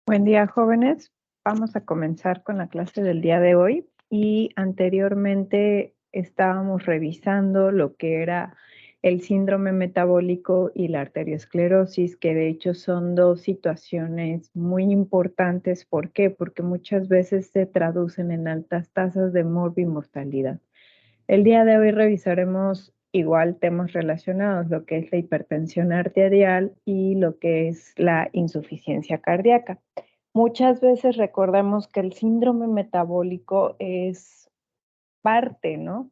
Buen día, jóvenes. Vamos a comenzar con la clase del día de hoy y anteriormente estábamos revisando lo que era el síndrome metabólico y la arteriosclerosis, que de hecho son dos situaciones muy importantes. ¿Por qué? Porque muchas veces se traducen en altas tasas de morbimortalidad. El día de hoy revisaremos igual temas relacionados, lo que es la hipertensión arterial y lo que es la insuficiencia cardíaca. Muchas veces recordamos que el síndrome metabólico es parte, ¿no?,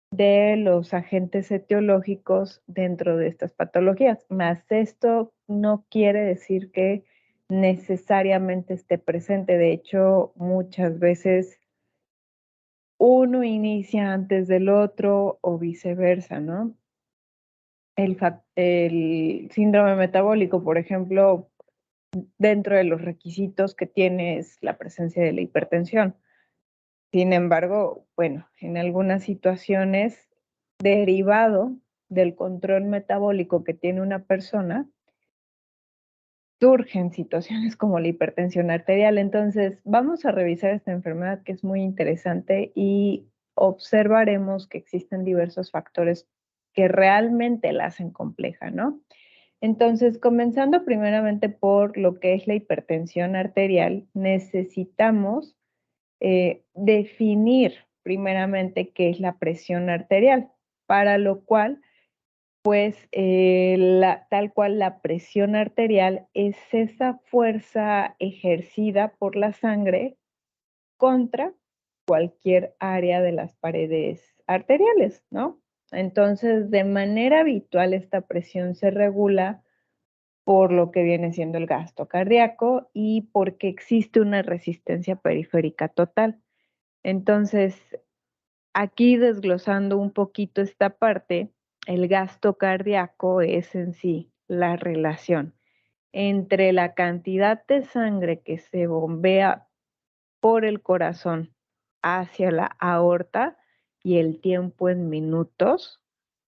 de los agentes etiológicos dentro de estas patologías, mas esto no quiere decir que necesariamente esté presente. De hecho, muchas veces uno inicia antes del otro o viceversa, ¿no? El síndrome metabólico, por ejemplo, dentro de los requisitos que tiene es la presencia de la hipertensión. Sin embargo, bueno, en algunas situaciones, derivado del control metabólico que tiene una persona, surgen situaciones como la hipertensión arterial. Entonces, vamos a revisar esta enfermedad que es muy interesante y observaremos que existen diversos factores que realmente la hacen compleja, ¿no? Entonces, comenzando primeramente por lo que es la hipertensión arterial, necesitamos definir primeramente qué es la presión arterial, para lo cual pues tal cual la presión arterial es esa fuerza ejercida por la sangre contra cualquier área de las paredes arteriales, ¿no? Entonces, de manera habitual, esta presión se regula por lo que viene siendo el gasto cardíaco y porque existe una resistencia periférica total. Entonces, aquí desglosando un poquito esta parte, el gasto cardíaco es en sí la relación entre la cantidad de sangre que se bombea por el corazón hacia la aorta y el tiempo en minutos.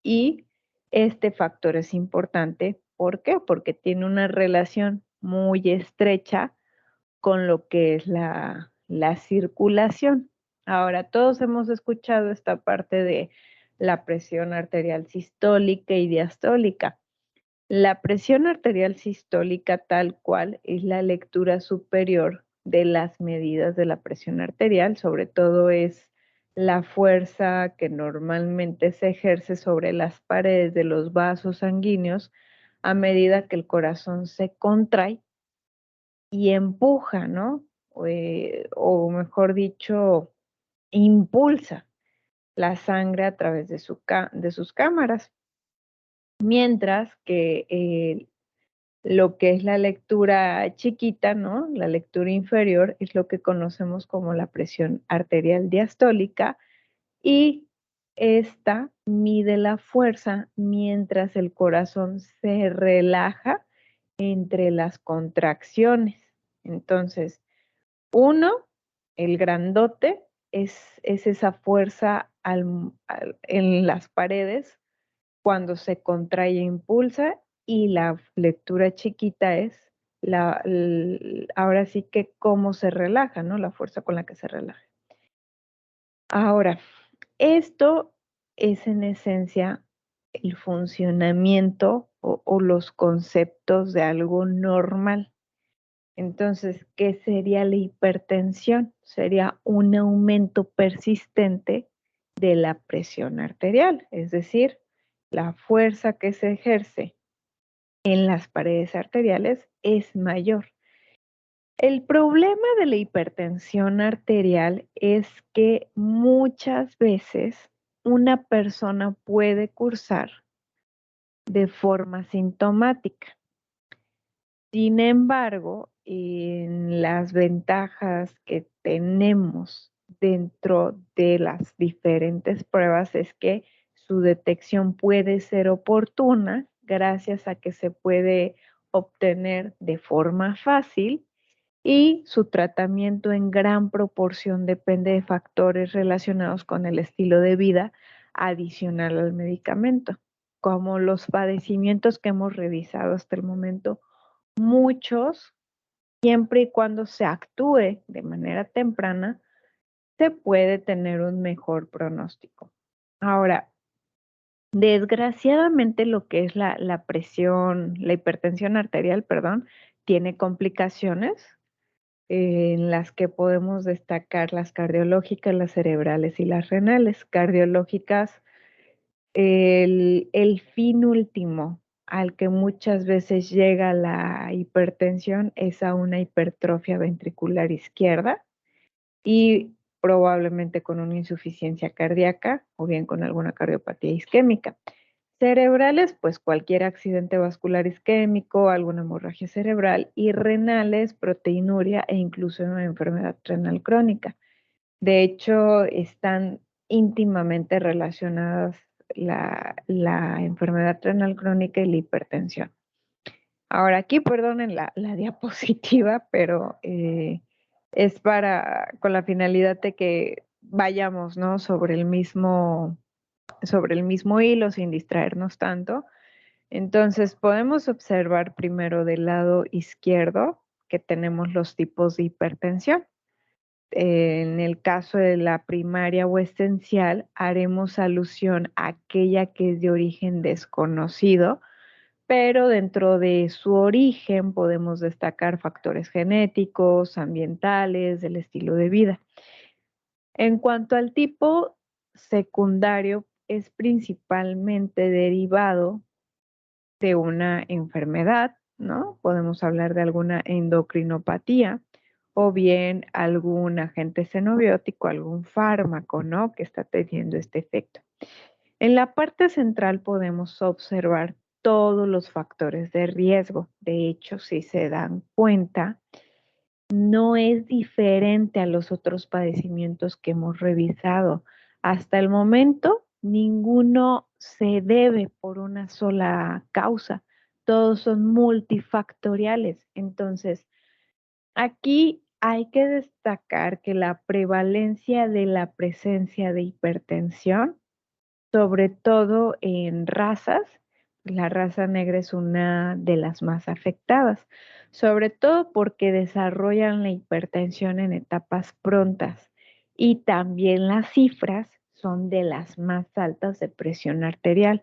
Y este factor es importante. ¿Por qué? Porque tiene una relación muy estrecha con lo que es la circulación. Ahora, todos hemos escuchado esta parte de la presión arterial sistólica y diastólica. La presión arterial sistólica tal cual es la lectura superior de las medidas de la presión arterial, sobre todo es la fuerza que normalmente se ejerce sobre las paredes de los vasos sanguíneos a medida que el corazón se contrae y empuja, ¿no? O mejor dicho, impulsa la sangre a través de sus cámaras. Mientras que lo que es la lectura chiquita, ¿no? La lectura inferior es lo que conocemos como la presión arterial diastólica y esta mide la fuerza mientras el corazón se relaja entre las contracciones. Entonces, uno, el grandote, es esa fuerza en las paredes cuando se contrae e impulsa, y la lectura chiquita es ahora sí que cómo se relaja, ¿no? La fuerza con la que se relaja. Ahora, esto es en esencia el funcionamiento o los conceptos de algo normal. Entonces, ¿qué sería la hipertensión? Sería un aumento persistente de la presión arterial, es decir, la fuerza que se ejerce en las paredes arteriales es mayor. El problema de la hipertensión arterial es que muchas veces una persona puede cursar de forma sintomática. Sin embargo, en las ventajas que tenemos dentro de las diferentes pruebas es que su detección puede ser oportuna gracias a que se puede obtener de forma fácil y su tratamiento en gran proporción depende de factores relacionados con el estilo de vida adicional al medicamento, como los padecimientos que hemos revisado hasta el momento. Muchos siempre y cuando se actúe de manera temprana, se puede tener un mejor pronóstico. Ahora, desgraciadamente lo que es la presión, la hipertensión arterial, perdón, tiene complicaciones en las que podemos destacar las cardiológicas, las cerebrales y las renales. Cardiológicas, el fin último al que muchas veces llega la hipertensión es a una hipertrofia ventricular izquierda y probablemente con una insuficiencia cardíaca o bien con alguna cardiopatía isquémica. Cerebrales, pues cualquier accidente vascular isquémico, alguna hemorragia cerebral, y renales, proteinuria e incluso una enfermedad renal crónica. De hecho, están íntimamente relacionadas la enfermedad renal crónica y la hipertensión. Ahora aquí, perdonen la diapositiva, pero es con la finalidad de que vayamos, ¿no? sobre el mismo hilo sin distraernos tanto. Entonces, podemos observar primero del lado izquierdo que tenemos los tipos de hipertensión. En el caso de la primaria o esencial, haremos alusión a aquella que es de origen desconocido, pero dentro de su origen podemos destacar factores genéticos, ambientales, del estilo de vida. En cuanto al tipo secundario, es principalmente derivado de una enfermedad, ¿no? Podemos hablar de alguna endocrinopatía o bien algún agente xenobiótico, algún fármaco, ¿no? Que está teniendo este efecto. En la parte central podemos observar todos los factores de riesgo. De hecho, si se dan cuenta, no es diferente a los otros padecimientos que hemos revisado. Hasta el momento, ninguno se debe por una sola causa. Todos son multifactoriales. Entonces, aquí hay que destacar que la prevalencia de la presencia de hipertensión, sobre todo en razas, la raza negra es una de las más afectadas, sobre todo porque desarrollan la hipertensión en etapas prontas y también las cifras son de las más altas de presión arterial.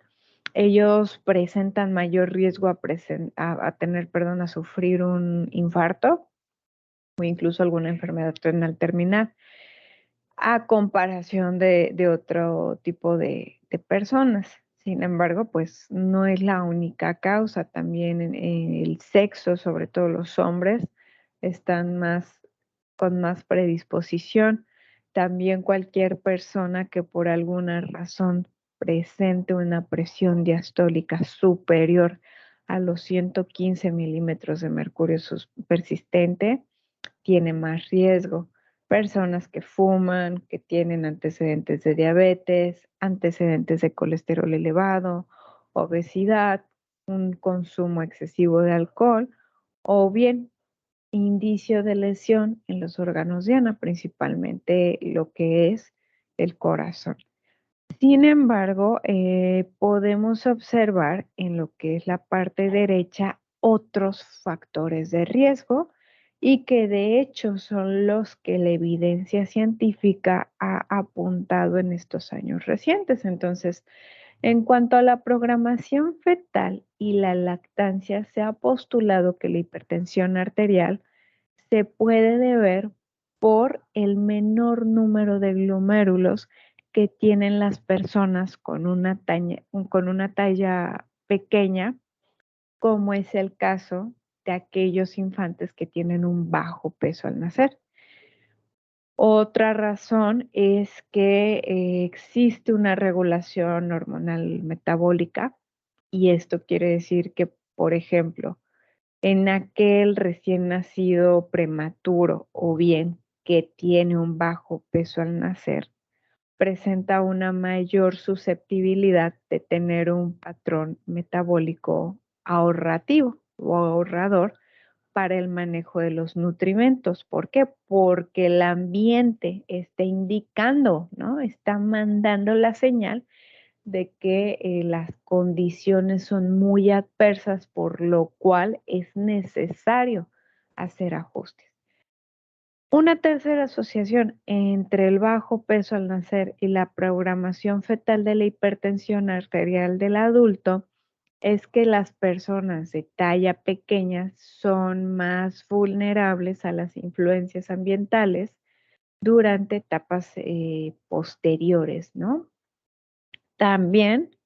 Ellos presentan mayor riesgo a tener, perdón, a sufrir un infarto o incluso alguna enfermedad renal terminal a comparación de otro tipo de personas. Sin embargo, pues no es la única causa. También en el sexo, sobre todo los hombres, están con más predisposición. También cualquier persona que por alguna razón presente una presión diastólica superior a los 115 milímetros de mercurio persistente tiene más riesgo. Personas que fuman, que tienen antecedentes de diabetes, antecedentes de colesterol elevado, obesidad, un consumo excesivo de alcohol o bien indicio de lesión en los órganos diana, principalmente lo que es el corazón. Sin embargo, podemos observar en lo que es la parte derecha otros factores de riesgo y que de hecho son los que la evidencia científica ha apuntado en estos años recientes. Entonces, en cuanto a la programación fetal y la lactancia, se ha postulado que la hipertensión arterial se puede deber por el menor número de glomérulos que tienen las personas con una talla pequeña, como es el caso de aquellos infantes que tienen un bajo peso al nacer. Otra razón es que existe una regulación hormonal metabólica y esto quiere decir que, por ejemplo, en aquel recién nacido prematuro o bien que tiene un bajo peso al nacer, presenta una mayor susceptibilidad de tener un patrón metabólico ahorrativo o ahorrador para el manejo de los nutrimentos. ¿Por qué? Porque el ambiente está indicando, ¿no? Está mandando la señal de que las condiciones son muy adversas, por lo cual es necesario hacer ajustes. Una tercera asociación entre el bajo peso al nacer y la programación fetal de la hipertensión arterial del adulto es que las personas de talla pequeña son más vulnerables a las influencias ambientales durante etapas posteriores, ¿no? También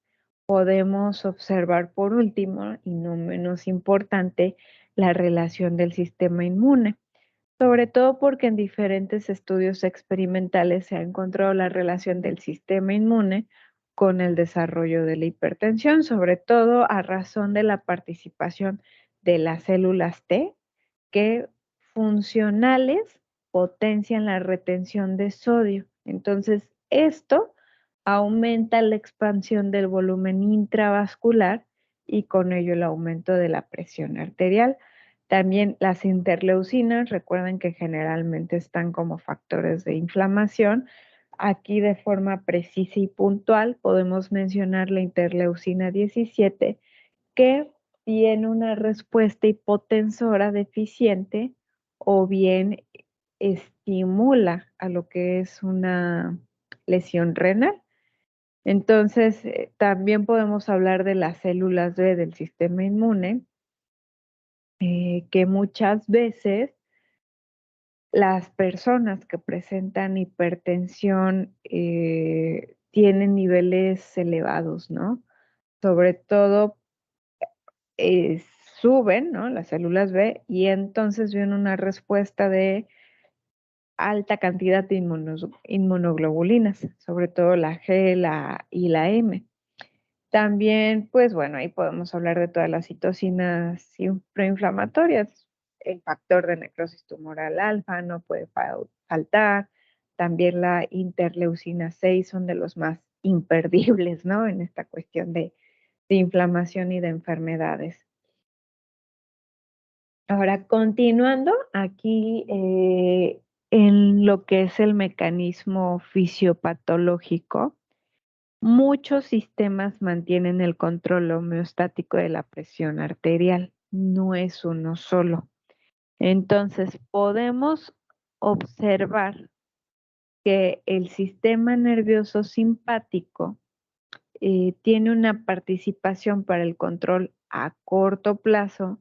podemos observar por último, y no menos importante, la relación del sistema inmune, sobre todo porque en diferentes estudios experimentales se ha encontrado la relación del sistema inmune con el desarrollo de la hipertensión, sobre todo a razón de la participación de las células T, que funcionales potencian la retención de sodio. Entonces, esto aumenta la expansión del volumen intravascular y con ello el aumento de la presión arterial. También las interleucinas, recuerden que generalmente están como factores de inflamación. Aquí de forma precisa y puntual podemos mencionar la interleucina 17, que tiene una respuesta hipotensora deficiente o bien estimula a lo que es una lesión renal. Entonces, también podemos hablar de las células B del sistema inmune, que muchas veces las personas que presentan hipertensión tienen niveles elevados, ¿no? Sobre todo eh, suben, ¿no? Las células B y entonces viene una respuesta de alta cantidad de inmunoglobulinas, sobre todo la G y la M. También, pues bueno, ahí podemos hablar de todas las citocinas proinflamatorias. El factor de necrosis tumoral alfa no puede faltar. También la interleucina 6 son de los más imperdibles, ¿no? En esta cuestión de inflamación y de enfermedades. Ahora, continuando aquí en lo que es el mecanismo fisiopatológico, muchos sistemas mantienen el control homeostático de la presión arterial, no es uno solo. Entonces, podemos observar que el sistema nervioso simpático tiene una participación para el control a corto plazo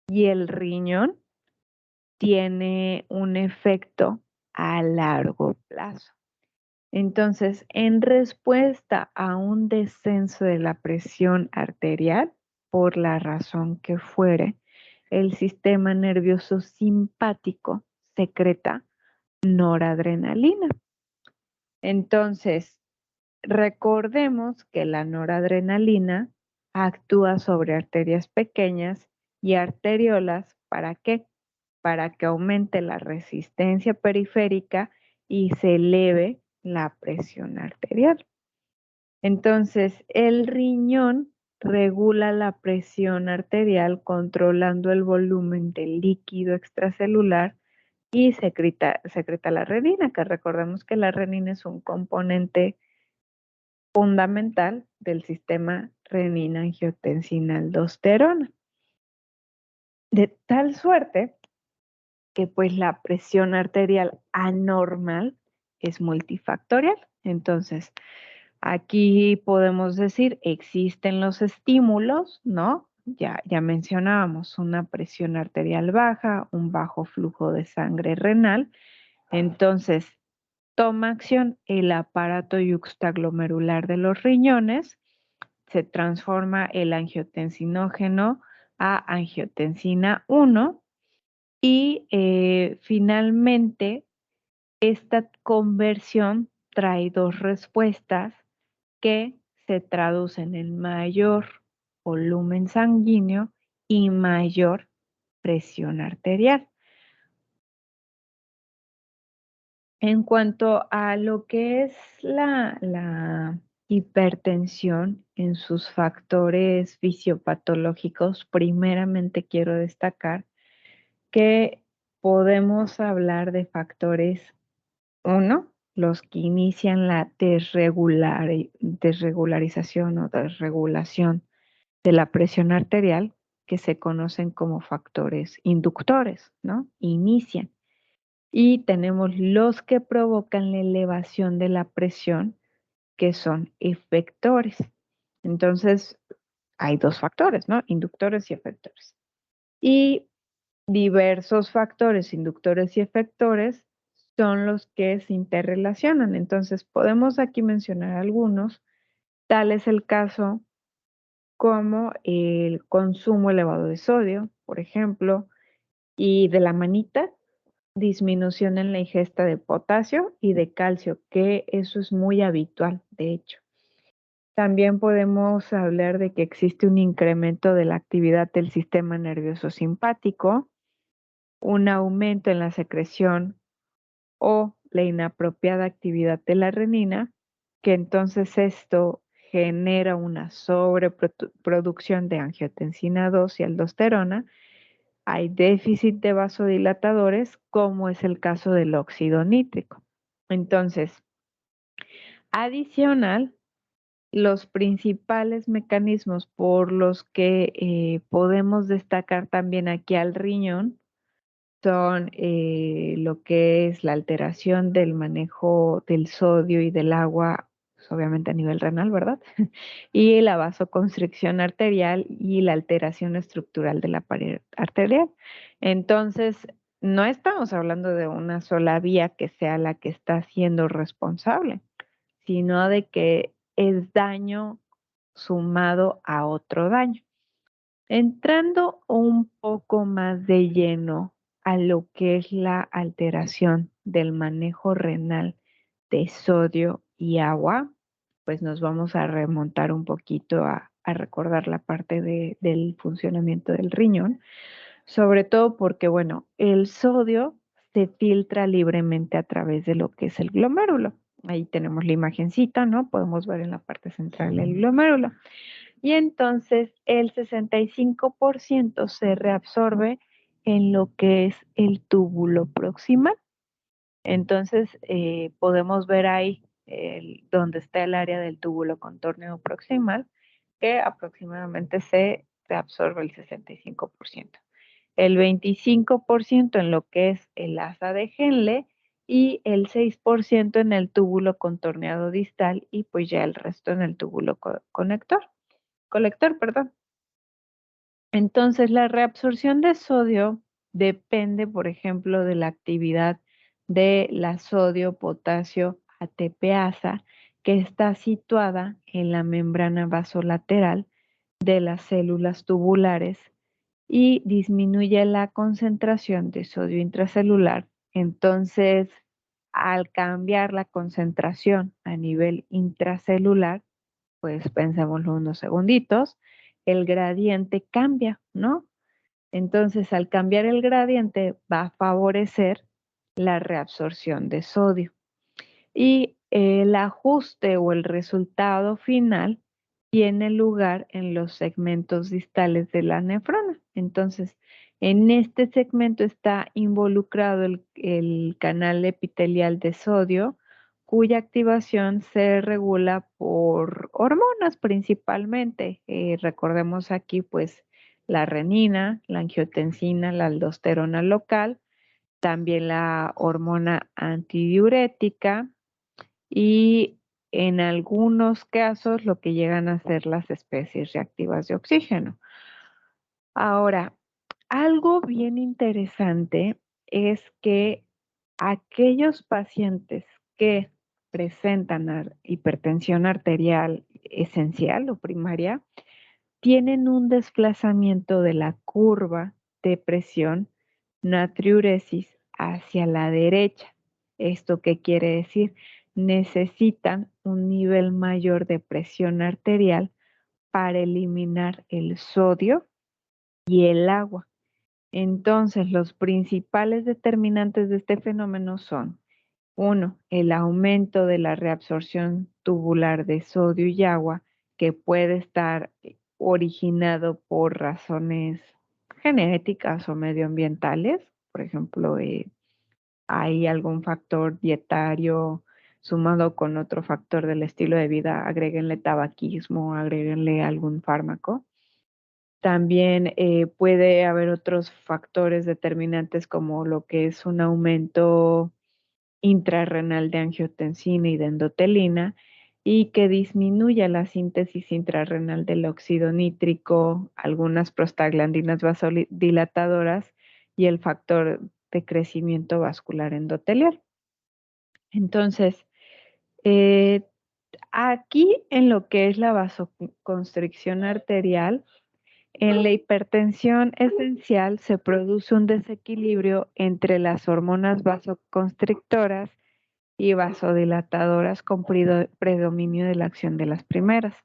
y el riñón tiene un efecto a largo plazo. Entonces, en respuesta a un descenso de la presión arterial, por la razón que fuere, el sistema nervioso simpático secreta noradrenalina. Entonces, recordemos que la noradrenalina actúa sobre arterias pequeñas y arteriolas. ¿Para qué? Para que aumente la resistencia periférica y se eleve la presión arterial. Entonces, el riñón regula la presión arterial controlando el volumen del líquido extracelular y secreta la renina, que recordemos que la renina es un componente fundamental del sistema renina-angiotensina-aldosterona. De tal suerte que pues la presión arterial anormal es multifactorial. Entonces, aquí podemos decir, existen los estímulos, ¿no? Ya mencionábamos una presión arterial baja, un bajo flujo de sangre renal. Entonces, toma acción el aparato yuxtaglomerular de los riñones, se transforma el angiotensinógeno a angiotensina 1 y finalmente esta conversión trae dos respuestas que se traducen en mayor volumen sanguíneo y mayor presión arterial. En cuanto a lo que es la hipertensión en sus factores fisiopatológicos, primeramente quiero destacar que podemos hablar de factores, uno, los que inician la desregularización o desregulación de la presión arterial, que se conocen como factores inductores, ¿no? Inician. Y tenemos los que provocan la elevación de la presión, que son efectores. Entonces, hay dos factores, ¿no? Inductores y efectores. Y diversos factores inductores y efectores son los que se interrelacionan. Entonces, podemos aquí mencionar algunos. Tal es el caso como el consumo elevado de sodio, por ejemplo, y de la manita, disminución en la ingesta de potasio y de calcio, que eso es muy habitual, de hecho. También podemos hablar de que existe un incremento de la actividad del sistema nervioso simpático, un aumento en la secreción o la inapropiada actividad de la renina, que entonces esto genera una sobreproducción de angiotensina 2 y aldosterona. Hay déficit de vasodilatadores, como es el caso del óxido nítrico. Entonces, adicional, los principales mecanismos por los que podemos destacar también aquí al riñón son lo que es la alteración del manejo del sodio y del agua, pues, obviamente a nivel renal, ¿verdad? Y la vasoconstricción arterial y la alteración estructural de la pared arterial. Entonces, no estamos hablando de una sola vía que sea la que está siendo responsable, sino de que es daño sumado a otro daño. Entrando un poco más de lleno a lo que es la alteración del manejo renal de sodio y agua, pues nos vamos a remontar un poquito a recordar la parte del funcionamiento del riñón, sobre todo porque, bueno, el sodio se filtra libremente a través de lo que es el glomérulo. Ahí tenemos la imagencita, ¿no? Podemos ver en la parte central el glomérulo. Y entonces el 65% se reabsorbe en lo que es el túbulo proximal. Entonces podemos ver ahí donde está el área del túbulo contorneo proximal, que aproximadamente se reabsorbe el 65%. El 25% en lo que es el asa de Henle y el 6% en el túbulo contorneado distal y pues ya el resto en el túbulo colector, perdón. Entonces, la reabsorción de sodio depende, por ejemplo, de la actividad de la sodio-potasio ATPasa, que está situada en la membrana vasolateral de las células tubulares y disminuye la concentración de sodio intracelular. Entonces, al cambiar la concentración a nivel intracelular, pues pensémoslo unos segunditos, el gradiente cambia, ¿no? Entonces, al cambiar el gradiente va a favorecer la reabsorción de sodio. Y el ajuste o el resultado final tiene lugar en los segmentos distales de la nefrona. Entonces, en este segmento está involucrado el canal epitelial de sodio, cuya activación se regula por hormonas principalmente. Recordemos aquí, pues, la renina, la angiotensina, la aldosterona local, también la hormona antidiurética y en algunos casos lo que llegan a ser las especies reactivas de oxígeno. Ahora, algo bien interesante es que aquellos pacientes que presentan hipertensión arterial esencial o primaria tienen un desplazamiento de la curva de presión natriuresis hacia la derecha. ¿Esto qué quiere decir? Necesitan un nivel mayor de presión arterial para eliminar el sodio y el agua. Entonces, los principales determinantes de este fenómeno son: uno, el aumento de la reabsorción tubular de sodio y agua, que puede estar originado por razones genéticas o medioambientales. Por ejemplo, hay algún factor dietario sumado con otro factor del estilo de vida, agréguenle tabaquismo, agréguenle algún fármaco. También puede haber otros factores determinantes como lo que es un aumento intrarrenal de angiotensina y de endotelina y que disminuya la síntesis intrarrenal del óxido nítrico, algunas prostaglandinas vasodilatadoras y el factor de crecimiento vascular endotelial. Entonces, eh, aquí en lo que es la vasoconstricción arterial, en la hipertensión esencial se produce un desequilibrio entre las hormonas vasoconstrictoras y vasodilatadoras con predominio de la acción de las primeras.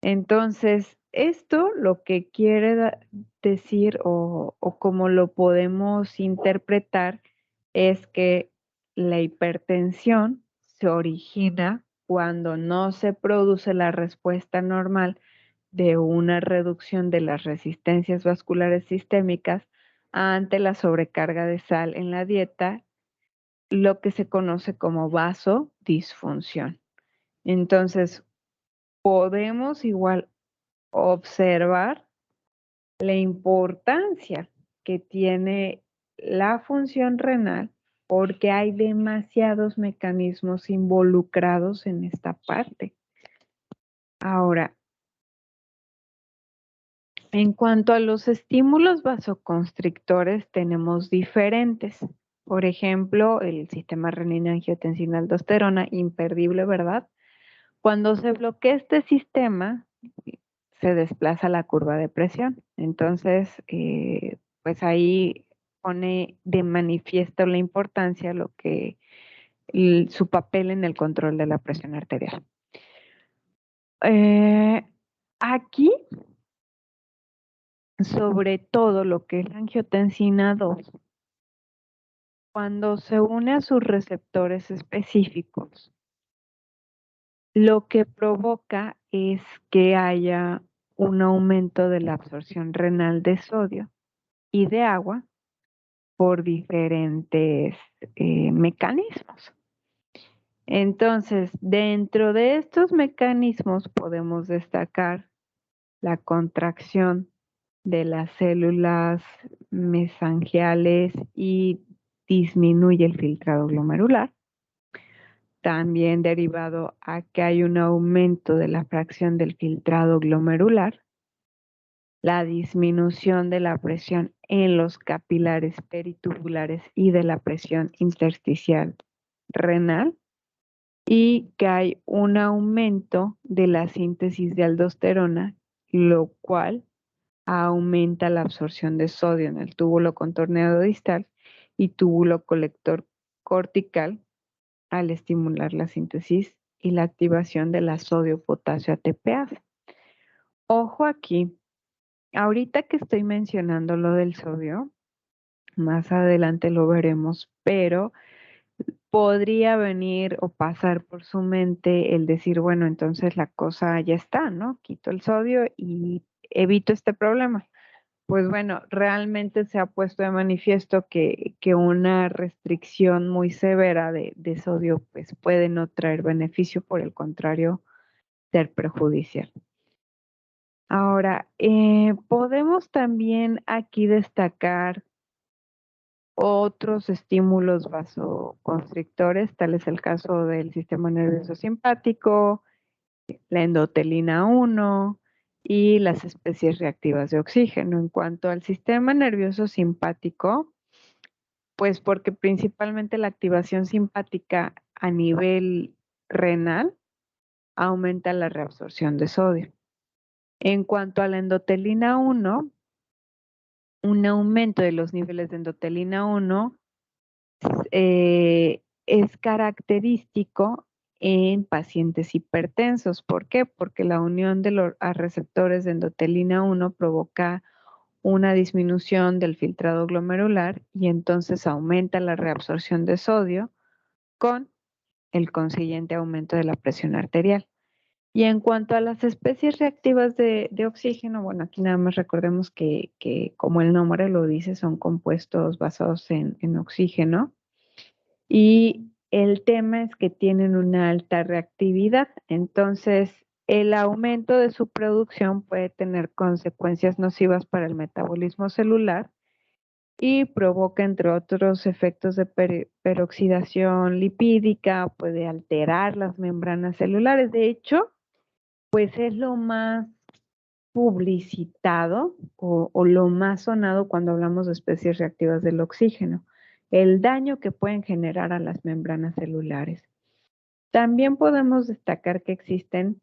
Entonces, esto lo que quiere decir o como lo podemos interpretar es que la hipertensión se origina cuando no se produce la respuesta normal de una reducción de las resistencias vasculares sistémicas ante la sobrecarga de sal en la dieta, lo que se conoce como vasodisfunción. Entonces, podemos igual observar la importancia que tiene la función renal porque hay demasiados mecanismos involucrados en esta parte. Ahora, en cuanto a los estímulos vasoconstrictores, tenemos diferentes. Por ejemplo, el sistema renina-angiotensina-aldosterona, imperdible, ¿verdad? Cuando se bloquea este sistema, se desplaza la curva de presión. Entonces, pues ahí pone de manifiesto la importancia, lo que su papel en el control de la presión arterial. Aquí, sobre todo lo que es la angiotensina 2, cuando se une a sus receptores específicos, lo que provoca es que haya un aumento de la absorción renal de sodio y de agua por diferentes mecanismos. Entonces, dentro de estos mecanismos podemos destacar la contracción de las células mesangiales y disminuye el filtrado glomerular. También derivado a que hay un aumento de la fracción del filtrado glomerular, la disminución de la presión en los capilares peritubulares y de la presión intersticial renal, y que hay un aumento de la síntesis de aldosterona, lo cual aumenta la absorción de sodio en el túbulo contorneado distal y túbulo colector cortical al estimular la síntesis y la activación de la sodio-potasio ATPase. Ojo aquí, ahorita que estoy mencionando lo del sodio, más adelante lo veremos, pero podría venir o pasar por su mente el decir, bueno, entonces la cosa ya está, ¿no? Quito el sodio y evito este problema. Pues bueno, realmente se ha puesto de manifiesto que una restricción muy severa de sodio pues puede no traer beneficio, por el contrario, ser perjudicial. Ahora, podemos también aquí destacar otros estímulos vasoconstrictores, tal es el caso del sistema nervioso simpático, la endotelina 1 y las especies reactivas de oxígeno. En cuanto al sistema nervioso simpático, pues porque principalmente la activación simpática a nivel renal aumenta la reabsorción de sodio. En cuanto a la endotelina 1, un aumento de los niveles de endotelina 1 es característico en pacientes hipertensos. ¿Por qué? Porque la unión de los receptores de endotelina 1 provoca una disminución del filtrado glomerular y entonces aumenta la reabsorción de sodio con el consiguiente aumento de la presión arterial. Y en cuanto a las especies reactivas de oxígeno, bueno, aquí nada más recordemos que como el nombre lo dice, son compuestos basados en oxígeno. Y el tema es que tienen una alta reactividad. Entonces, el aumento de su producción puede tener consecuencias nocivas para el metabolismo celular y provoca, entre otros efectos de peroxidación lipídica, puede alterar las membranas celulares. De hecho, pues es lo más publicitado o lo más sonado cuando hablamos de especies reactivas del oxígeno, el daño que pueden generar a las membranas celulares. También podemos destacar que existen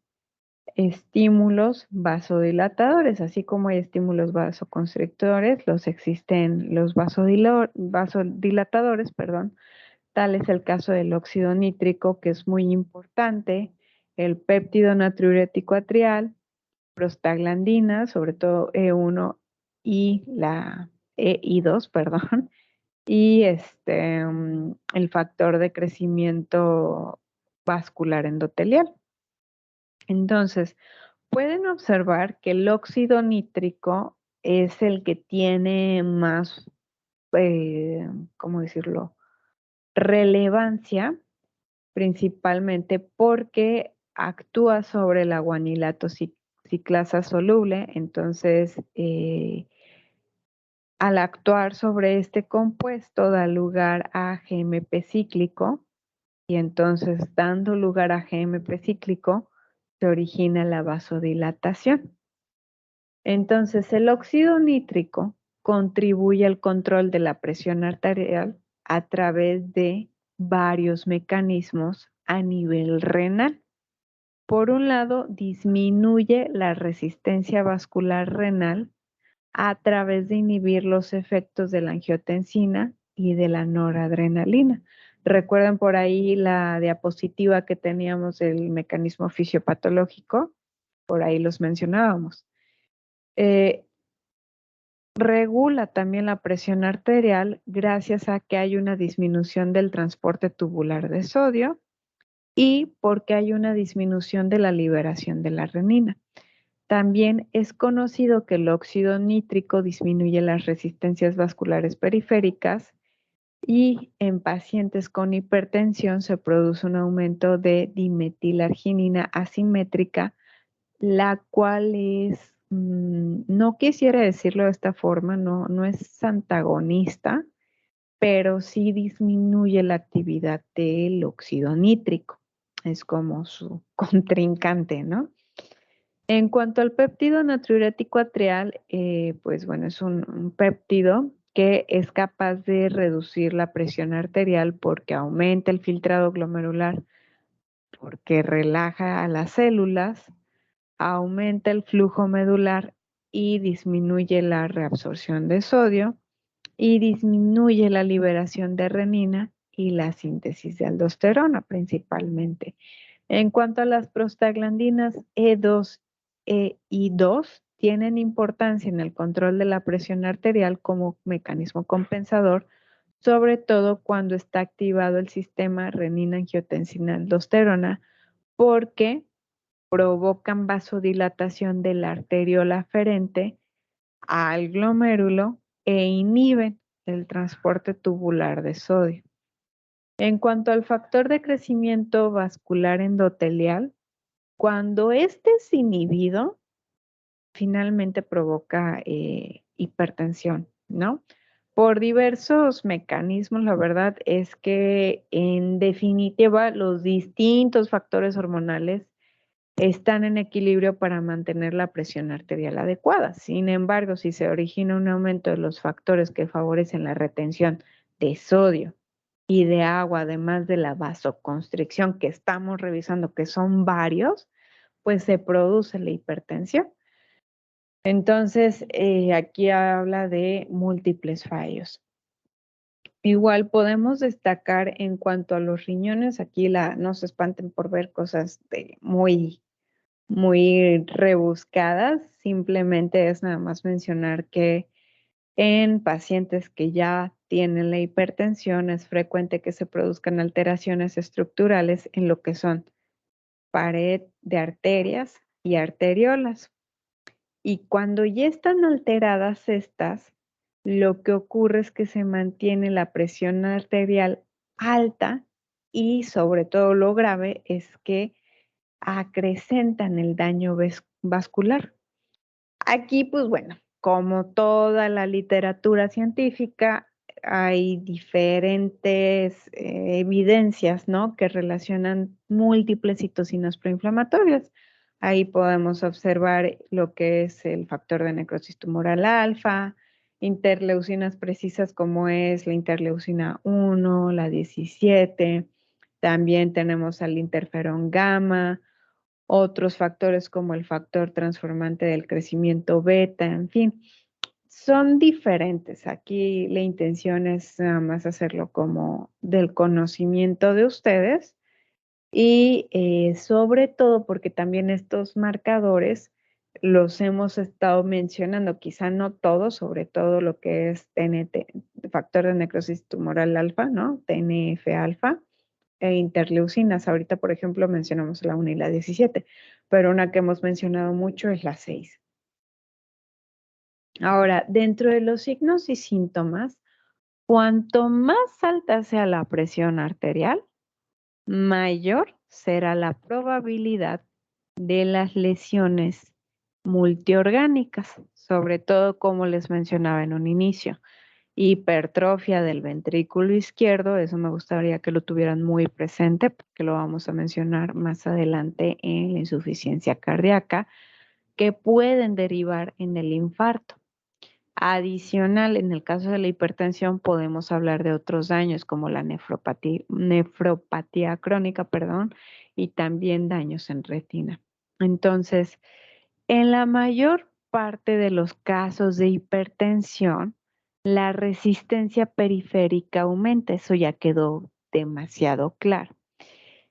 estímulos vasodilatadores, así como hay estímulos vasoconstrictores, existen los vasodilatadores, perdón. Tal es el caso del óxido nítrico, que es muy importante, el péptido natriurético atrial, prostaglandinas, sobre todo E1 y la EI2, perdón, y el factor de crecimiento vascular endotelial. Entonces, pueden observar que el óxido nítrico es el que tiene más, ¿cómo decirlo?, relevancia, principalmente porque actúa sobre la guanilato ciclasa soluble. Entonces, al actuar sobre este compuesto da lugar a GMP cíclico y entonces dando lugar a GMP cíclico se origina la vasodilatación. Entonces, el óxido nítrico contribuye al control de la presión arterial a través de varios mecanismos a nivel renal. Por un lado, disminuye la resistencia vascular renal a través de inhibir los efectos de la angiotensina y de la noradrenalina. Recuerden por ahí la diapositiva que teníamos del mecanismo fisiopatológico, por ahí los mencionábamos. Regula también la presión arterial gracias a que hay una disminución del transporte tubular de sodio y porque hay una disminución de la liberación de la renina. También es conocido que el óxido nítrico disminuye las resistencias vasculares periféricas y en pacientes con hipertensión se produce un aumento de dimetilarginina asimétrica, la cual es, no quisiera decirlo de esta forma, no es antagonista, pero sí disminuye la actividad del óxido nítrico. Es como su contrincante, ¿no? En cuanto al péptido natriurético atrial, pues bueno, es un péptido que es capaz de reducir la presión arterial porque aumenta el filtrado glomerular, porque relaja a las células, aumenta el flujo medular y disminuye la reabsorción de sodio y disminuye la liberación de renina y la síntesis de aldosterona principalmente. En cuanto a las prostaglandinas E2 y 2, tienen importancia en el control de la presión arterial como mecanismo compensador, sobre todo cuando está activado el sistema renina-angiotensina-aldosterona, porque provocan vasodilatación de la arteriola aferente al glomérulo e inhiben el transporte tubular de sodio. En cuanto al factor de crecimiento vascular endotelial, cuando este es inhibido, finalmente provoca hipertensión, ¿no? Por diversos mecanismos, la verdad es que en definitiva los distintos factores hormonales están en equilibrio para mantener la presión arterial adecuada. Sin embargo, si se origina un aumento de los factores que favorecen la retención de sodio y de agua, además de la vasoconstricción que estamos revisando, que son varios, pues se produce la hipertensión. Entonces, aquí habla de múltiples fallos. Igual podemos destacar en cuanto a los riñones, aquí no se espanten por ver cosas muy rebuscadas, simplemente es nada más mencionar que en pacientes que ya tienen la hipertensión es frecuente que se produzcan alteraciones estructurales en lo que son pared de arterias y arteriolas. Y cuando ya están alteradas estas, lo que ocurre es que se mantiene la presión arterial alta y sobre todo lo grave es que acrecentan el daño vascular. Aquí, pues bueno, como toda la literatura científica, hay diferentes evidencias, ¿no? Que relacionan múltiples citocinas proinflamatorias. Ahí podemos observar lo que es el factor de necrosis tumoral alfa, interleucinas precisas como es la interleucina 1, la 17. También tenemos al interferón gamma, otros factores como el factor transformante del crecimiento beta, en fin, son diferentes. Aquí la intención es nada más hacerlo como del conocimiento de ustedes y sobre todo porque también estos marcadores los hemos estado mencionando, quizá no todos, sobre todo lo que es TNT, factor de necrosis tumoral alfa, ¿no? TNF alfa e interleucinas. Ahorita, por ejemplo, mencionamos la 1 y la 17, pero una que hemos mencionado mucho es la 6. Ahora, dentro de los signos y síntomas, cuanto más alta sea la presión arterial, mayor será la probabilidad de las lesiones multiorgánicas, sobre todo como les mencionaba en un inicio. Hipertrofia del ventrículo izquierdo, eso me gustaría que lo tuvieran muy presente porque lo vamos a mencionar más adelante en la insuficiencia cardíaca, que pueden derivar en el infarto. Adicional, en el caso de la hipertensión podemos hablar de otros daños como la nefropatía crónica, perdón, y también daños en retina. Entonces, en la mayor parte de los casos de hipertensión, la resistencia periférica aumenta, eso ya quedó demasiado claro.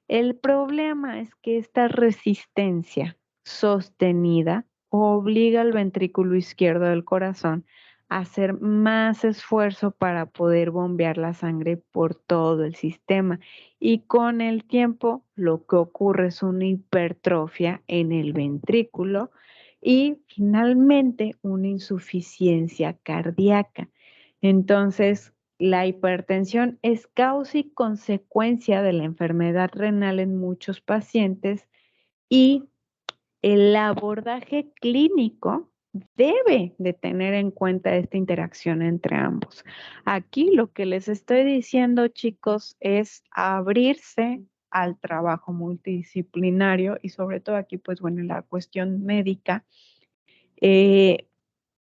El problema es que esta resistencia sostenida obliga al ventrículo izquierdo del corazón a hacer más esfuerzo para poder bombear la sangre por todo el sistema. Y con el tiempo lo que ocurre es una hipertrofia en el ventrículo y finalmente una insuficiencia cardíaca. Entonces, la hipertensión es causa y consecuencia de la enfermedad renal en muchos pacientes y el abordaje clínico debe de tener en cuenta esta interacción entre ambos. Aquí lo que les estoy diciendo, chicos, es abrirse al trabajo multidisciplinario y sobre todo aquí, pues bueno, la cuestión médica, eh,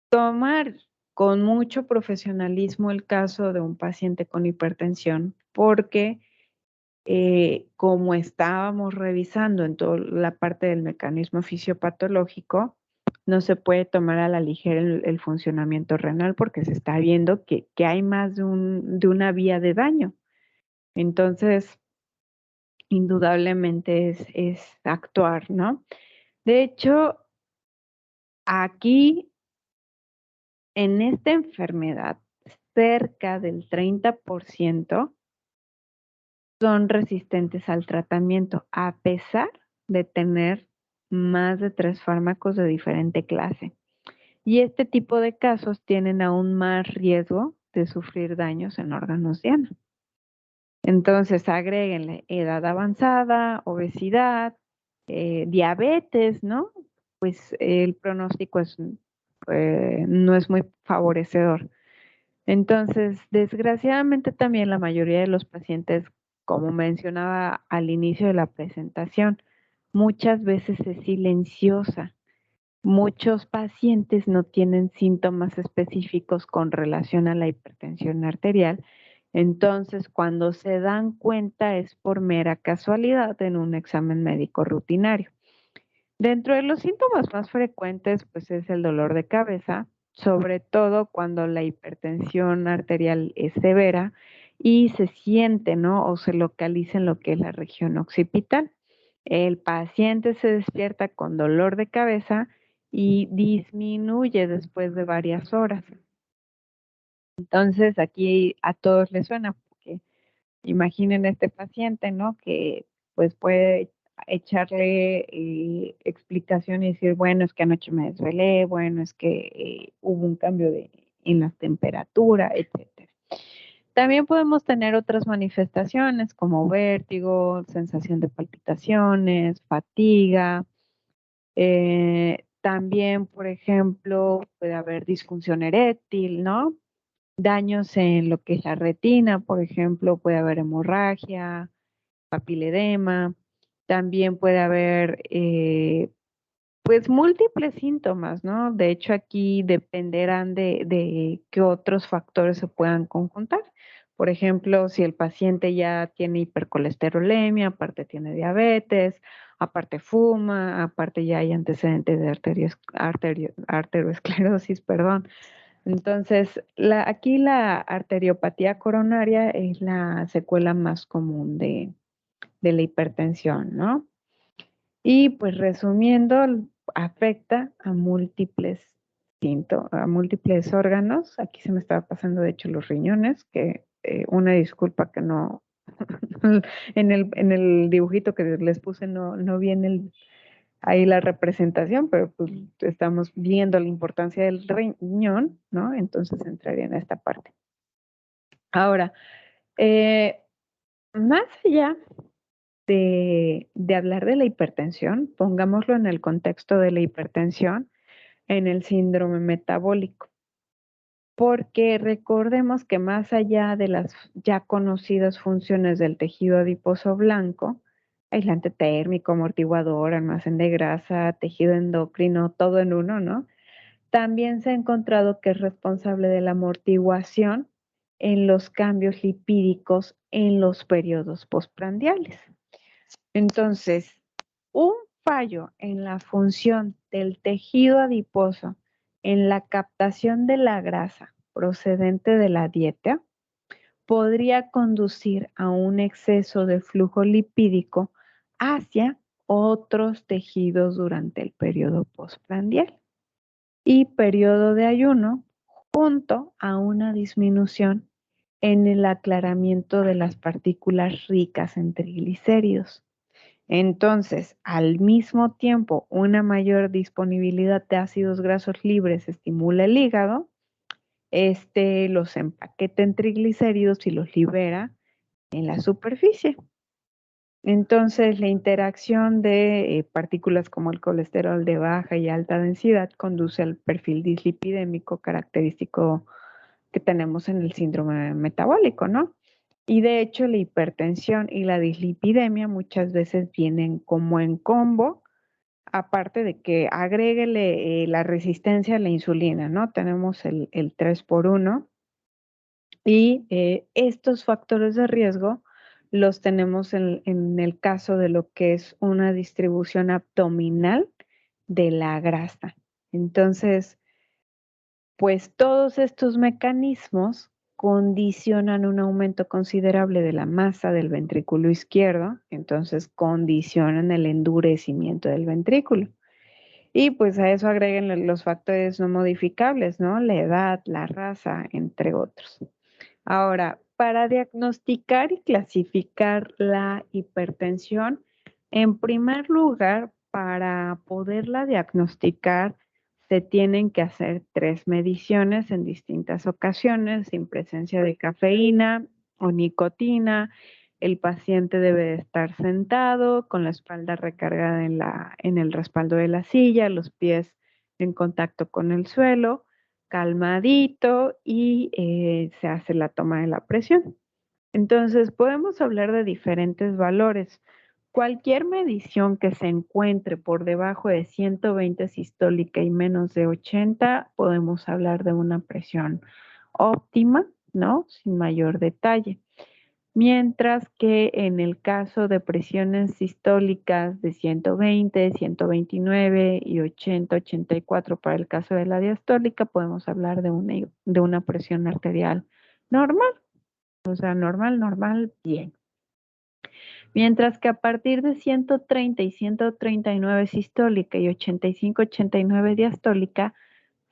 tomar con mucho profesionalismo el caso de un paciente con hipertensión, porque como estábamos revisando en toda la parte del mecanismo fisiopatológico, no se puede tomar a la ligera el funcionamiento renal porque se está viendo que hay más de una vía de daño. Entonces, indudablemente es actuar, ¿no? De hecho, aquí en esta enfermedad, cerca del 30% son resistentes al tratamiento, a pesar de tener más de 3 fármacos de diferente clase. Y este tipo de casos tienen aún más riesgo de sufrir daños en órganos diana. Entonces, agréguenle edad avanzada, obesidad, diabetes, ¿no? Pues el pronóstico no es muy favorecedor. Entonces, desgraciadamente también la mayoría de los pacientes, como mencionaba al inicio de la presentación, muchas veces es silenciosa. Muchos pacientes no tienen síntomas específicos con relación a la hipertensión arterial. Entonces, cuando se dan cuenta es por mera casualidad en un examen médico rutinario. Dentro de los síntomas más frecuentes, pues es el dolor de cabeza, sobre todo cuando la hipertensión arterial es severa y se siente, ¿no? O se localiza en lo que es la región occipital. El paciente se despierta con dolor de cabeza y disminuye después de varias horas. Entonces, aquí a todos les suena, porque imaginen este paciente, ¿no? Que pues puede echarle explicación y decir, bueno, es que anoche me desvelé, bueno, es que hubo un cambio en la temperatura, etcétera. También podemos tener otras manifestaciones como vértigo, sensación de palpitaciones, fatiga. También, por ejemplo, puede haber disfunción eréctil, ¿no? Daños en lo que es la retina, por ejemplo, puede haber hemorragia, papiledema. También puede haber, pues, múltiples síntomas, ¿no? De hecho, aquí dependerán de qué otros factores se puedan conjuntar. Por ejemplo, si el paciente ya tiene hipercolesterolemia, aparte tiene diabetes, aparte fuma, aparte ya hay antecedentes de arteriosclerosis, perdón. Entonces, aquí la arteriopatía coronaria es la secuela más común de la hipertensión, ¿no? Y pues resumiendo, afecta a múltiples a múltiples órganos. Aquí se me estaba pasando, de hecho, los riñones, que una disculpa que no, en el dibujito que les puse no viene ahí la representación, pero pues estamos viendo la importancia del riñón, ¿no? Entonces entraría en esta parte. Ahora, eh, más allá de hablar de la hipertensión, pongámoslo en el contexto de la hipertensión, en el síndrome metabólico, porque recordemos que más allá de las ya conocidas funciones del tejido adiposo blanco, aislante térmico, amortiguador, almacén de grasa, tejido endocrino, todo en uno, ¿no? También se ha encontrado que es responsable de la amortiguación en los cambios lipídicos en los periodos postprandiales. Entonces, un fallo en la función del tejido adiposo en la captación de la grasa procedente de la dieta podría conducir a un exceso de flujo lipídico hacia otros tejidos durante el periodo postprandial y periodo de ayuno, junto a una disminución en el aclaramiento de las partículas ricas en triglicéridos. Entonces, al mismo tiempo, una mayor disponibilidad de ácidos grasos libres estimula el hígado, este los empaqueta en triglicéridos y los libera en la superficie. Entonces, la interacción de partículas como el colesterol de baja y alta densidad conduce al perfil dislipidémico característico que tenemos en el síndrome metabólico, ¿no? Y de hecho, la hipertensión y la dislipidemia muchas veces vienen como en combo, aparte de que agréguele la resistencia a la insulina, ¿no? Tenemos el 3 por 1 y estos factores de riesgo los tenemos en el caso de lo que es una distribución abdominal de la grasa. Entonces, pues todos estos mecanismos condicionan un aumento considerable de la masa del ventrículo izquierdo, entonces condicionan el endurecimiento del ventrículo. Y pues a eso agreguen los factores no modificables, ¿no? La edad, la raza, entre otros. Ahora, para diagnosticar y clasificar la hipertensión, en primer lugar, para poderla diagnosticar, se tienen que hacer 3 mediciones en distintas ocasiones, sin presencia de cafeína o nicotina. El paciente debe de estar sentado, con la espalda recargada en el respaldo de la silla, los pies en contacto con el suelo, calmadito y se hace la toma de la presión. Entonces, podemos hablar de diferentes valores. Cualquier medición que se encuentre por debajo de 120 sistólica y menos de 80, podemos hablar de una presión óptima, ¿no? Sin mayor detalle. Mientras que en el caso de presiones sistólicas de 120, 129 y 80, 84 para el caso de la diastólica, podemos hablar de una presión arterial normal, o sea, normal, bien. Mientras que a partir de 130 y 139 sistólica y 85, 89 diastólica,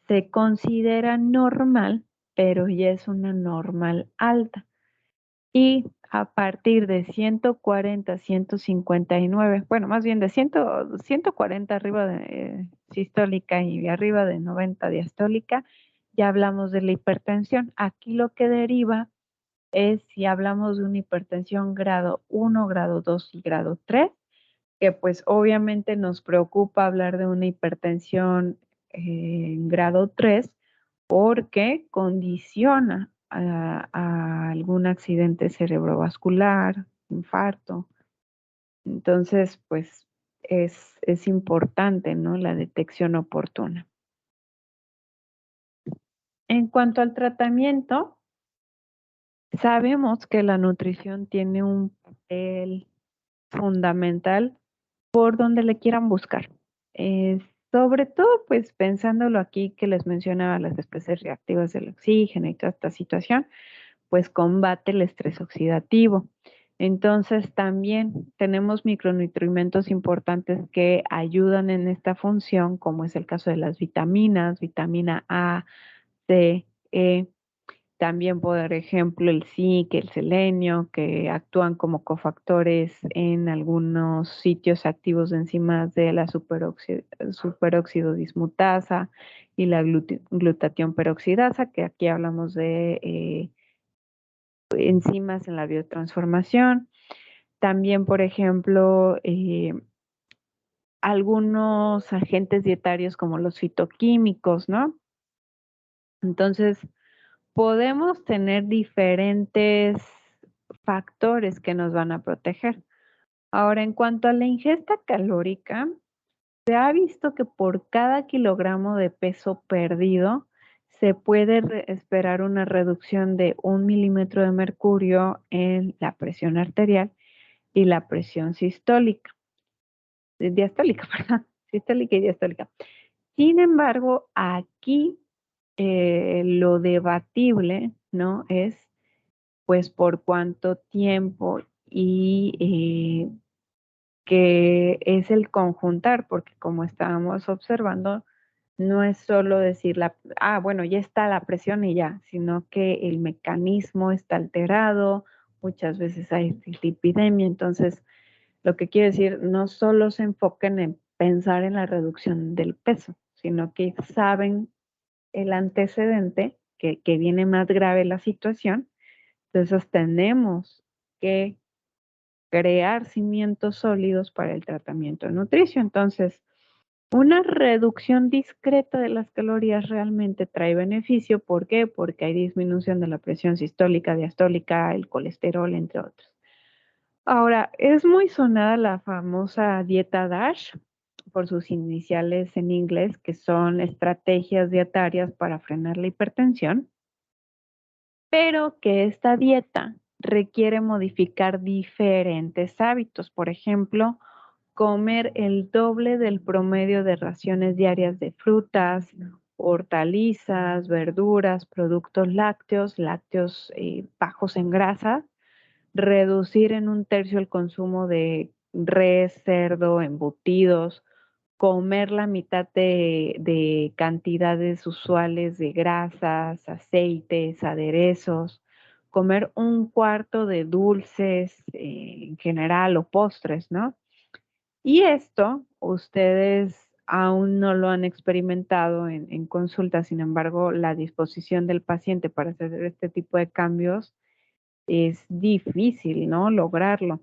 se considera normal, pero ya es una normal alta. Y a partir de 140, 159, bueno, más bien de 140 arriba de sistólica y arriba de 90 diastólica, ya hablamos de la hipertensión. Aquí lo que deriva es si hablamos de una hipertensión grado 1, grado 2 y grado 3, que pues obviamente nos preocupa hablar de una hipertensión en grado 3 porque condiciona a algún accidente cerebrovascular, infarto. Entonces, pues es importante, ¿no? La detección oportuna. En cuanto al tratamiento, sabemos que la nutrición tiene un papel fundamental por donde le quieran buscar. Eh, Sobre todo, pues pensándolo aquí que les mencionaba las especies reactivas del oxígeno y toda esta situación, pues combate el estrés oxidativo. Entonces también tenemos micronutrientes importantes que ayudan en esta función, como es el caso de las vitaminas, vitamina A, C, E, también, por ejemplo, el zinc, el selenio, que actúan como cofactores en algunos sitios activos de enzimas de la superóxido dismutasa y la glutatión peroxidasa, que aquí hablamos de enzimas en la biotransformación. También, por ejemplo, algunos agentes dietarios como los fitoquímicos, ¿no? Entonces, podemos tener diferentes factores que nos van a proteger. Ahora, en cuanto a la ingesta calórica, se ha visto que por cada kilogramo de peso perdido se puede esperar una reducción de 1 milímetro de mercurio en la presión arterial y la presión diastólica, perdón, sistólica y diastólica. Sin embargo, aquí lo debatible, ¿no? Es pues por cuánto tiempo y que es el conjuntar, porque como estábamos observando, no es solo decir bueno, ya está la presión y ya, sino que el mecanismo está alterado, muchas veces hay dislipidemia, entonces lo que quiere decir, no solo se enfoquen en pensar en la reducción del peso, sino que saben el antecedente, que viene más grave la situación, entonces tenemos que crear cimientos sólidos para el tratamiento de nutrición. Entonces, una reducción discreta de las calorías realmente trae beneficio. ¿Por qué? Porque hay disminución de la presión sistólica, diastólica, el colesterol, entre otros. Ahora, es muy sonada la famosa dieta DASH por sus iniciales en inglés, que son estrategias dietarias para frenar la hipertensión, pero que esta dieta requiere modificar diferentes hábitos. Por ejemplo, comer el doble del promedio de raciones diarias de frutas, hortalizas, verduras, productos lácteos, bajos en grasa, reducir en 1/3 el consumo de res, cerdo, embutidos, comer la mitad de cantidades usuales de grasas, aceites, aderezos, comer 1/4 de dulces en general o postres, ¿no? Y esto ustedes aún no lo han experimentado en consulta, sin embargo, la disposición del paciente para hacer este tipo de cambios es difícil, ¿no? Lograrlo.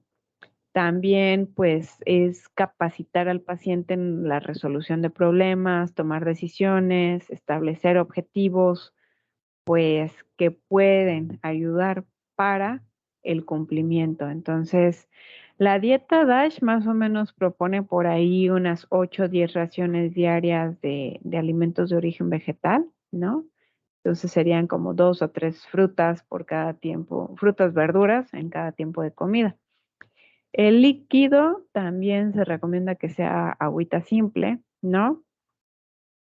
También, pues, es capacitar al paciente en la resolución de problemas, tomar decisiones, establecer objetivos, pues, que pueden ayudar para el cumplimiento. Entonces, la dieta DASH más o menos propone por ahí unas 8 o 10 raciones diarias de alimentos de origen vegetal, ¿no? Entonces serían como 2 o 3 frutas por cada tiempo, frutas, verduras en cada tiempo de comida. El líquido también se recomienda que sea agüita simple, ¿no?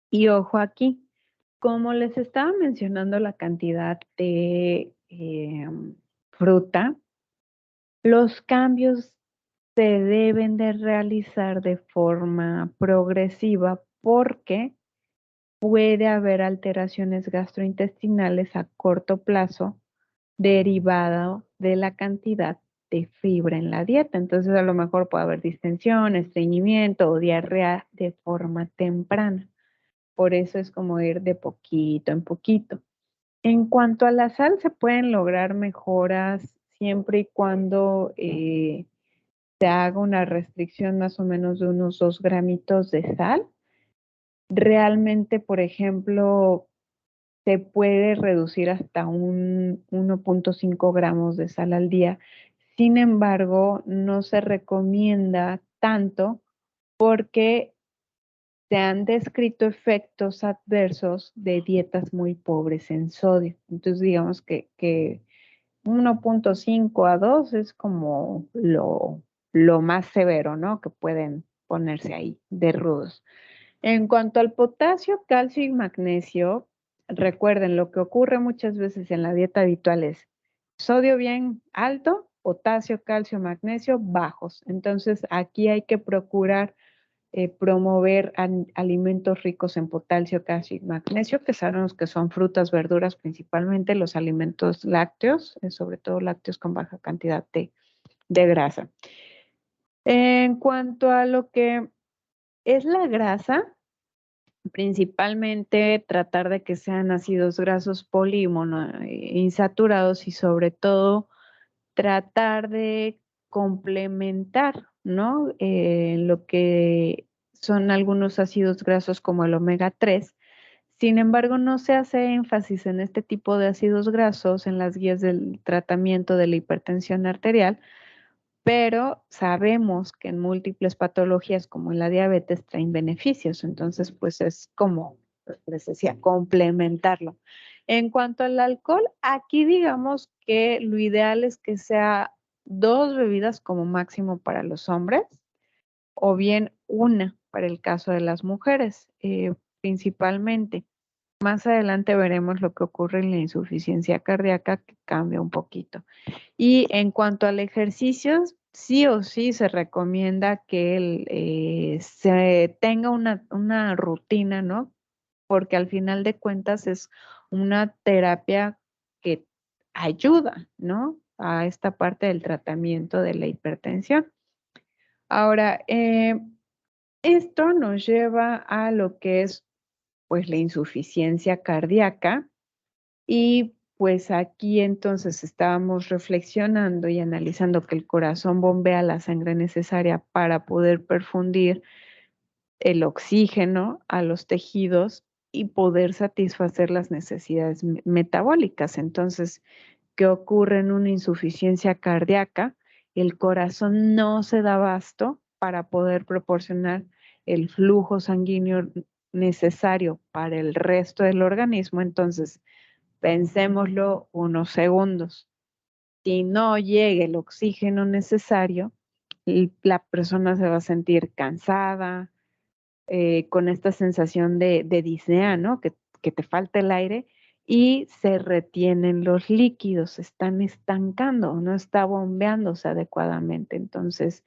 Y ojo aquí, como les estaba mencionando la cantidad de fruta, los cambios se deben de realizar de forma progresiva porque puede haber alteraciones gastrointestinales a corto plazo derivado de la cantidad de fibra en la dieta. Entonces, a lo mejor puede haber distensión, estreñimiento o diarrea de forma temprana. Por eso es como ir de poquito en poquito. En cuanto a la sal, se pueden lograr mejoras siempre y cuando se haga una restricción más o menos de unos 2 gramitos de sal. Realmente, por ejemplo, se puede reducir hasta un 1.5 gramos de sal al día. Sin embargo, no se recomienda tanto porque se han descrito efectos adversos de dietas muy pobres en sodio. Entonces, digamos que 1.5 a 2 es como lo más severo, ¿no? Que pueden ponerse ahí de rudos. En cuanto al potasio, calcio y magnesio, recuerden, lo que ocurre muchas veces en la dieta habitual es sodio bien alto, potasio, calcio, magnesio bajos. Entonces, aquí hay que procurar promover alimentos ricos en potasio, calcio y magnesio, que sabemos que son frutas, verduras, principalmente los alimentos lácteos, sobre todo lácteos con baja cantidad de grasa. En cuanto a lo que es la grasa, principalmente tratar de que sean ácidos grasos poliinsaturados y sobre todo tratar de complementar, ¿no? Lo que son algunos ácidos grasos como el omega 3. Sin embargo, no se hace énfasis en este tipo de ácidos grasos en las guías del tratamiento de la hipertensión arterial, pero sabemos que en múltiples patologías como en la diabetes traen beneficios, entonces pues es como les decía, complementarlo. En cuanto al alcohol, aquí digamos que lo ideal es que sea 2 bebidas como máximo para los hombres o bien una para el caso de las mujeres, principalmente. Más adelante veremos lo que ocurre en la insuficiencia cardíaca, que cambia un poquito. Y en cuanto al ejercicio, sí o sí se recomienda que se tenga una rutina, ¿no? Porque al final de cuentas es una terapia que ayuda, ¿no? A esta parte del tratamiento de la hipertensión. Ahora, esto nos lleva a lo que es, pues, la insuficiencia cardíaca y pues aquí entonces estábamos reflexionando y analizando que el corazón bombea la sangre necesaria para poder perfundir el oxígeno a los tejidos y poder satisfacer las necesidades metabólicas. Entonces, ¿qué ocurre en una insuficiencia cardíaca? El corazón no se da abasto para poder proporcionar el flujo sanguíneo necesario para el resto del organismo. Entonces, pensémoslo unos segundos. Si no llega el oxígeno necesario, la persona se va a sentir cansada, con esta sensación de disnea, ¿no? Que te falta el aire y se retienen los líquidos, se están estancando, no está bombeándose adecuadamente. Entonces,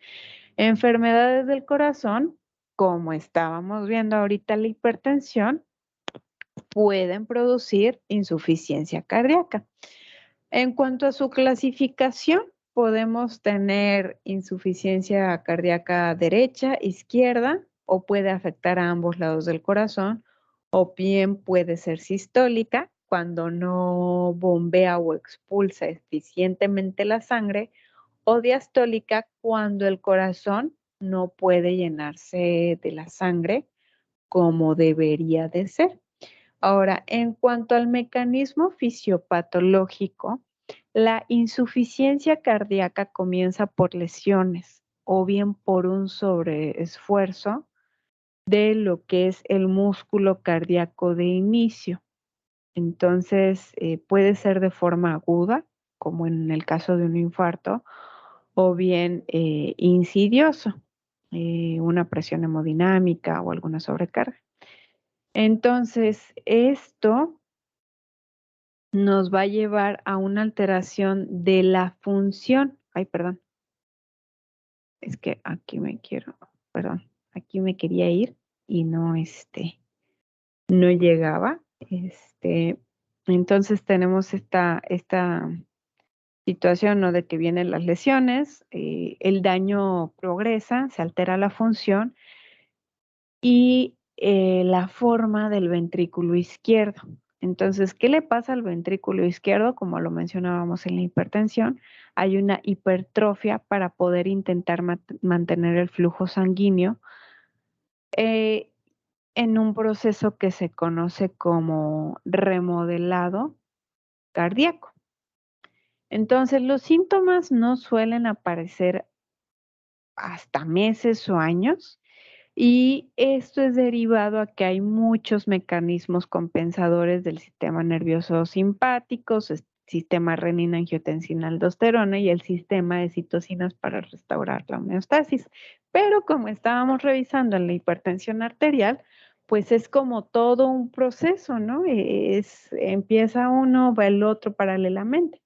enfermedades del corazón, como estábamos viendo ahorita la hipertensión, pueden producir insuficiencia cardíaca. En cuanto a su clasificación, podemos tener insuficiencia cardíaca derecha, izquierda, o puede afectar a ambos lados del corazón, o bien puede ser sistólica, cuando no bombea o expulsa eficientemente la sangre, o diastólica, cuando el corazón no puede llenarse de la sangre como debería de ser. Ahora, en cuanto al mecanismo fisiopatológico, la insuficiencia cardíaca comienza por lesiones o bien por un sobreesfuerzo de lo que es el músculo cardíaco de inicio. Entonces, puede ser de forma aguda, como en el caso de un infarto, o bien insidioso, una presión hemodinámica o alguna sobrecarga. Entonces, esto nos va a llevar a una alteración de la función. Ay, perdón, es que perdón, aquí me quería ir y no, no llegaba. Entonces tenemos esta situación, ¿no? De que vienen las lesiones, el daño progresa, se altera la función y la forma del ventrículo izquierdo. Entonces, ¿qué le pasa al ventrículo izquierdo? Como lo mencionábamos en la hipertensión, hay una hipertrofia para poder intentar mantener el flujo sanguíneo eh, en un proceso que se conoce como remodelado cardíaco. Entonces, los síntomas no suelen aparecer hasta meses o años, y esto es derivado a que hay muchos mecanismos compensadores del sistema nervioso simpático, sistema renina-angiotensina-aldosterona y el sistema de citocinas para restaurar la homeostasis. Pero como estábamos revisando en la hipertensión arterial, pues es como todo un proceso, ¿no? Empieza uno, va el otro paralelamente.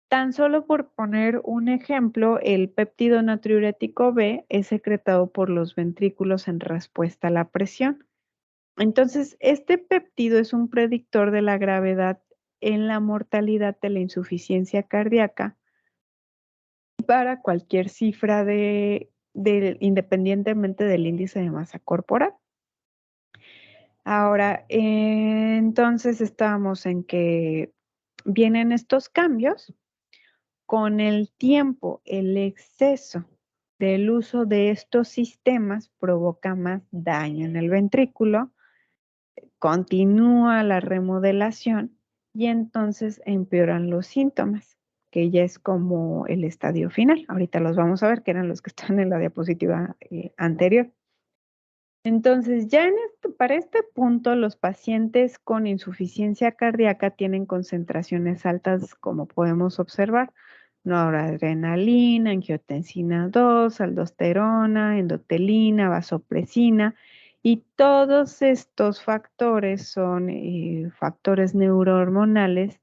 Tan solo por poner un ejemplo, el péptido natriurético B es secretado por los ventrículos en respuesta a la presión. Entonces, este péptido es un predictor de la gravedad en la mortalidad de la insuficiencia cardíaca para cualquier cifra independientemente del índice de masa corporal. Ahora, entonces estábamos en que vienen estos cambios. Con el tiempo, el exceso del uso de estos sistemas provoca más daño en el ventrículo, continúa la remodelación y entonces empeoran los síntomas, que ya es como el estadio final. Ahorita los vamos a ver, que eran los que están en la diapositiva anterior. Entonces, ya para este punto, los pacientes con insuficiencia cardíaca tienen concentraciones altas, como podemos observar, noradrenalina, angiotensina 2, aldosterona, endotelina, vasopresina, y todos estos factores son factores neurohormonales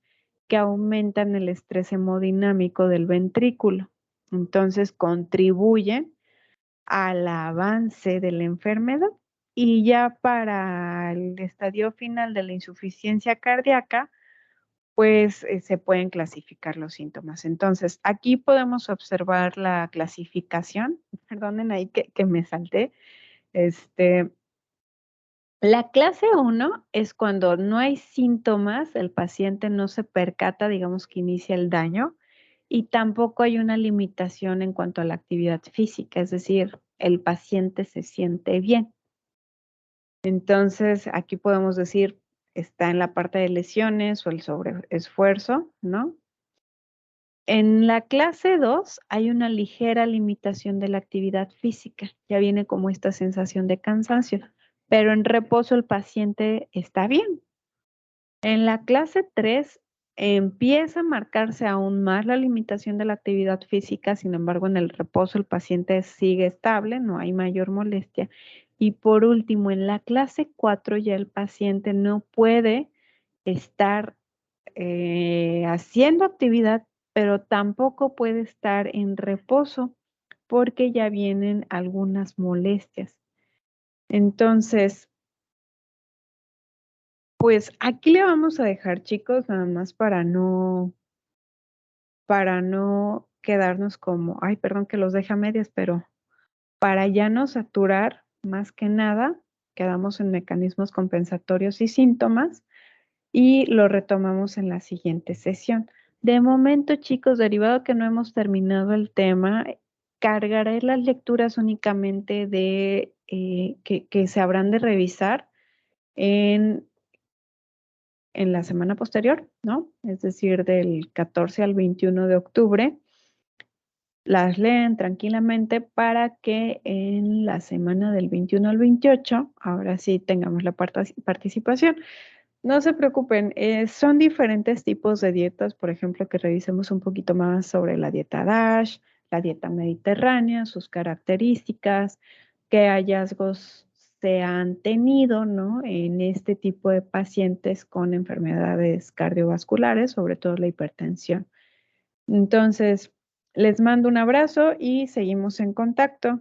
que aumentan el estrés hemodinámico del ventrículo. Entonces, contribuyen al avance de la enfermedad. Y ya para el estadio final de la insuficiencia cardíaca, pues se pueden clasificar los síntomas. Entonces, aquí podemos observar la clasificación. Perdonen ahí que me salté. La clase 1 es cuando no hay síntomas, el paciente no se percata, digamos que inicia el daño, y tampoco hay una limitación en cuanto a la actividad física, es decir, el paciente se siente bien. Entonces, aquí podemos decir, está en la parte de lesiones o el sobreesfuerzo, ¿no? En la clase 2 hay una ligera limitación de la actividad física, ya viene como esta sensación de cansancio, pero en reposo el paciente está bien. En la clase 3 empieza a marcarse aún más la limitación de la actividad física, sin embargo, en el reposo el paciente sigue estable, no hay mayor molestia. Y por último, en la clase 4 ya el paciente no puede estar haciendo actividad, pero tampoco puede estar en reposo porque ya vienen algunas molestias. Entonces, pues aquí le vamos a dejar, chicos, nada más para no quedarnos como, ay, perdón que los deje a medias, pero para ya no saturar más que nada, quedamos en mecanismos compensatorios y síntomas y lo retomamos en la siguiente sesión. De momento, chicos, derivado que no hemos terminado el tema, cargaré las lecturas únicamente de que se habrán de revisar en la semana posterior, ¿no? Es decir, del 14 al 21 de octubre, las leen tranquilamente para que en la semana del 21 al 28, ahora sí tengamos la participación. No se preocupen, son diferentes tipos de dietas, por ejemplo, que revisemos un poquito más sobre la dieta DASH, la dieta mediterránea, sus características, qué hallazgos se han tenido, ¿no? En este tipo de pacientes con enfermedades cardiovasculares, sobre todo la hipertensión. Entonces, les mando un abrazo y seguimos en contacto.